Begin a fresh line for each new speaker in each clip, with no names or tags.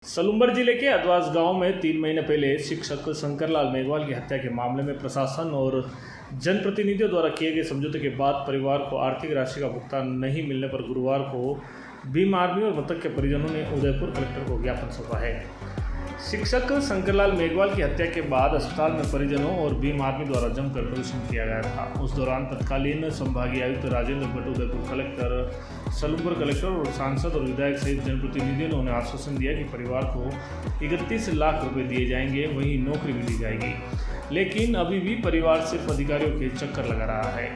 सलूम्बर जिले के अदवास गांव में 3 महीने पहले शिक्षक शंकरलाल मेघवाल की हत्या के मामले में प्रशासन और जनप्रतिनिधियों द्वारा किए गए समझौते के बाद परिवार को आर्थिक राशि का भुगतान नहीं मिलने पर गुरुवार को भीम आर्मी और मृतक के परिजनों ने उदयपुर कलेक्टर को ज्ञापन सौंपा है। शिक्षक शंकरलाल मेघवाल की हत्या के बाद अस्पताल में परिजनों और भीम आर्मी द्वारा जमकर प्रदर्शन किया गया था। उस दौरान तत्कालीन संभागीय आयुक्त राजेंद्र भट्ट, उदयपुर कलेक्टर, सलूम्बर कलेक्टर और सांसद और विधायक सहित जनप्रतिनिधियों ने आश्वासन दिया कि परिवार को 31 लाख रुपए दिए जाएंगे, वहीं नौकरी भी दी जाएगी। लेकिन अभी भी परिवार सिर्फ अधिकारियों के चक्कर लगा रहा है।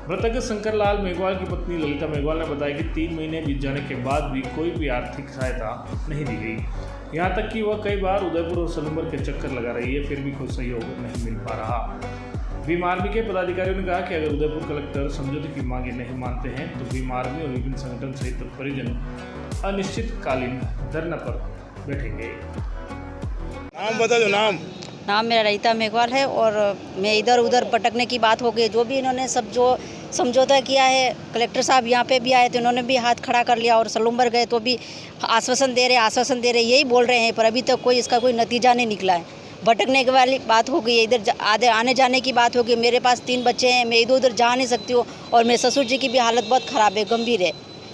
मृतक शंकरलाल मेघवाल की पत्नी ललिता मेघवाल ने बताया कि 3 महीने बीत जाने के बाद भी कोई भी आर्थिक सहायता नहीं दी गई। यहाँ तक कि वह कई बार उदयपुर और सलूम्बर के चक्कर लगा रही है, फिर भी कोई सहयोग नहीं मिल पा रहा। भीम आर्मी के पदाधिकारियों ने कहा कि अगर उदयपुर कलेक्टर समझौते की मांगे नहीं मानते हैं तो भीम आर्मी और विभिन्न संगठन सहित परिजन अनिश्चितकालीन धरना पर बैठेंगे।
नाम बता दो।
नाम मेरा ललिता मेघवाल है और मैं इधर उधर भटकने की बात हो गई। जो भी इन्होंने सब जो समझौता किया है, कलेक्टर साहब यहाँ पे भी आए तो इन्होंने भी हाथ खड़ा कर लिया और सलूम्बर गए तो भी आश्वासन दे रहे यही बोल रहे हैं, पर अभी तक कोई इसका कोई नतीजा नहीं निकला है। भटकने की वाली बात हो गई है, इधर आने जाने की बात हो गई। मेरे पास 3 बच्चे हैं, मैं इधर उधर जा नहीं सकती हूँ और मेरे ससुर जी की भी हालत बहुत ख़राब है, गंभीर है।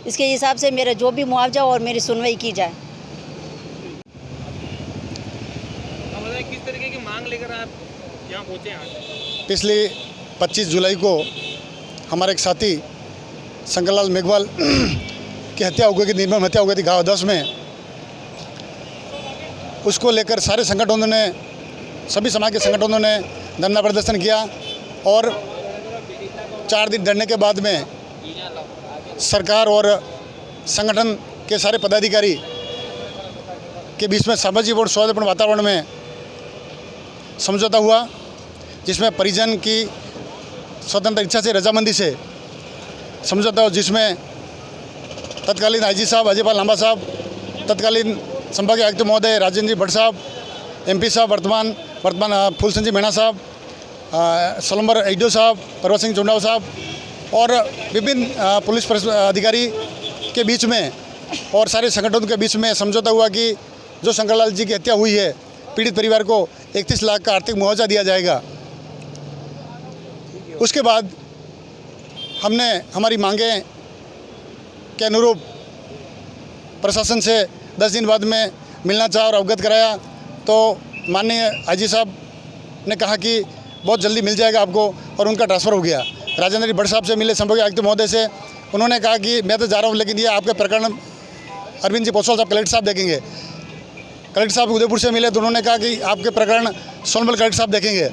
इसके हिसाब से मेरा जो भी मुआवजा और मेरी सुनवाई की जाए।
किस तरीके की मांग लेकर आप यहाँ पहुँचे हैं?
पिछले 25 जुलाई को हमारे एक साथी शंकरलाल मेघवाल की हत्या हो गई थी, निर्मम हत्या हो गई थी गाँव 10 में। उसको लेकर सारे संगठनों ने, सभी समाज के संगठनों ने धरना प्रदर्शन किया और 4 दिन धरने के बाद में सरकार और संगठन के सारे पदाधिकारी के बीच में सामाजिक और सौहार्दपूर्ण वातावरण में समझौता हुआ, जिसमें परिजन की स्वतंत्र इच्छा से, रजामंदी से समझौता हो, जिसमें तत्कालीन आईजी साहब अजयपाल लांबा साहब, तत्कालीन संभागीय आयुक्त महोदय राजेंद्र जी भट्ट साहब, एमपी साहब वर्तमान फूलचंद जी मीणा साहब, सलूम्बर एडीओ साहब, परवत सिंह चुंडाव साहब और विभिन्न पुलिस अधिकारी के बीच में और सारे संगठनों के बीच में समझौता हुआ कि जो शंकरलाल जी की हत्या हुई है, पीड़ित परिवार को 31 लाख का आर्थिक मुआवजा दिया जाएगा। उसके बाद हमने हमारी मांगें के अनुरूप प्रशासन से 10 दिन बाद में मिलना चाहा और अवगत कराया, तो माननीय आईजी साहब ने कहा कि बहुत जल्दी मिल जाएगा आपको, और उनका ट्रांसफ़र हो गया। राजेंद्र भट्ट साहब से मिले, संभागीय आयुक्त महोदय से, उन्होंने कहा कि मैं तो जा रहा हूँ, लेकिन ये आपके प्रकरण अरविंद जी पोसवाल साहब कलेक्टर साहब देखेंगे। कलेक्टर साहब उदयपुर से मिले तो उन्होंने कहा कि आपके प्रकरण सोनभद्र कलेक्टर साहब देखेंगे।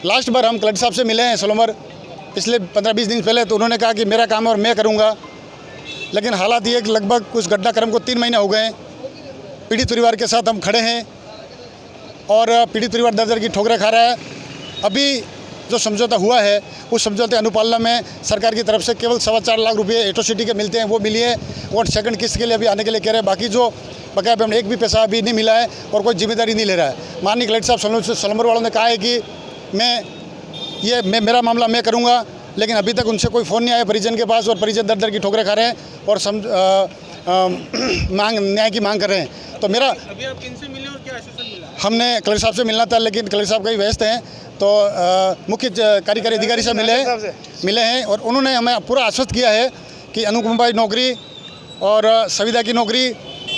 लास्ट बार हम कलेक्टर साहब से मिले हैं सोनभद्र पिछले 15-20 दिन पहले, तो उन्होंने कहा कि मेरा काम है और मैं करूंगा। लेकिन हालात ये कि लगभग कुछ घटनाक्रम को 3 महीने हो गए। पीड़ित परिवार के साथ हम खड़े हैं और पीड़ित परिवार दर की ठोकरें खा रहा है। अभी जो समझौता हुआ है, उस समझौते अनुपालना में सरकार की तरफ से केवल 4.25 लाख रुपये एट्रोसिटी के मिलते हैं, वो मिली है, और सेकंड किस्त के लिए अभी आने के लिए कह रहे हैं। बाकी जो बकाया पेमेंट एक भी पैसा अभी नहीं मिला है और कोई जिम्मेदारी नहीं ले रहा है। माननीय कलेक्टर साहब सलूम्बर वालों ने कहा है कि मेरा मामला मैं करूंगा, लेकिन अभी तक उनसे कोई फ़ोन नहीं आया परिजन के पास, और परिजन दर की ठोकरें खा रहे हैं और न्याय की मांग कर रहे हैं। तो मेरा
अभी आप किनसे मिले और क्या आश्वासन मिला?
हमने कलेक्टर साहब से मिलना था, लेकिन कलेक्टर साहब कहीं व्यस्त हैं, तो मुख्य कार्यकारी अधिकारी से मिले हैं और उन्होंने हमें पूरा आश्वस्त किया है कि अनुकंपा की नौकरी और संविदा की नौकरी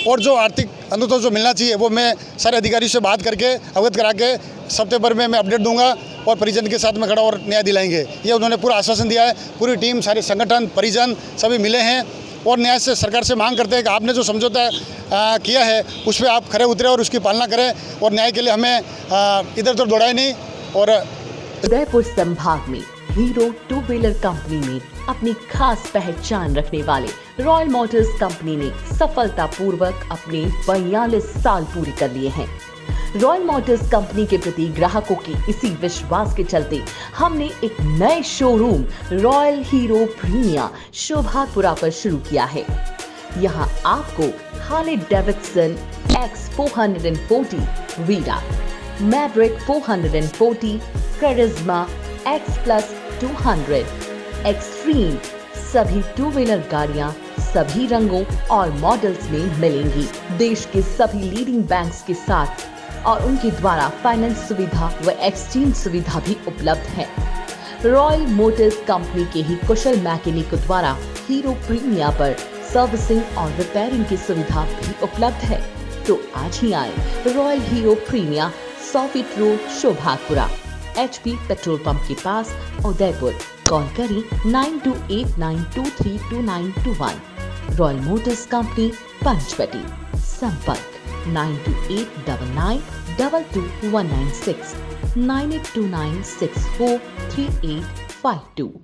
और जो आर्थिक अनुदान जो मिलना चाहिए वो मैं सारे अधिकारियों से बात करके अवगत करा के हफ्ते भर में मैं अपडेट दूंगा और परिजन के साथ में खड़ा और न्याय दिलाएंगे। ये उन्होंने पूरा आश्वासन दिया है। पूरी टीम, सारे संगठन, परिजन सभी मिले हैं और न्याय से सरकार से मांग करते हैं कि आपने जो समझौता किया है उस पर आप खरे उतरे और उसकी पालना करें और न्याय के लिए हमें इधर उधर दौड़ाए नहीं। और
उदयपुर संभाग में हीरो 2 व्हीलर कंपनी में अपनी खास पहचान रखने वाले रॉयल मोटर्स कंपनी ने सफलतापूर्वक अपने 42 साल पूरे कर लिए हैं। रॉयल मोटर्स कंपनी के प्रति ग्राहकों की इसी विश्वास के चलते हमने एक नए showroom royal Hero Primia Shobhapura पर शुरू किया है। यहां आपको हार्ले डेविडसन X440 वीरा, मैवरिक 440, करिश्मा X+ 200, एक्सट्रीम सभी 2 व्हीलर गाड़ियां सभी रंगों और मॉडल्स में मिलेंगी। देश के सभी लीडिंग बैंक्स के साथ और उनके द्वारा फाइनेंस सुविधा व एक्सचेंज सुविधा भी उपलब्ध है। रॉयल मोटर्स कंपनी के ही कुशल मैकेनिकों द्वारा हीरो प्रीमिया पर सर्विसिंग और रिपेयरिंग की सुविधा भी उपलब्ध है। तो आज ही आए Royal Hero Premia, 100 feet road, Shobhapura, HP petrol pump के पास, उदयपुर। कॉल करें 9289232921। Royal Motors company, Panchvati. संपर्क 9289922196, 9829643852।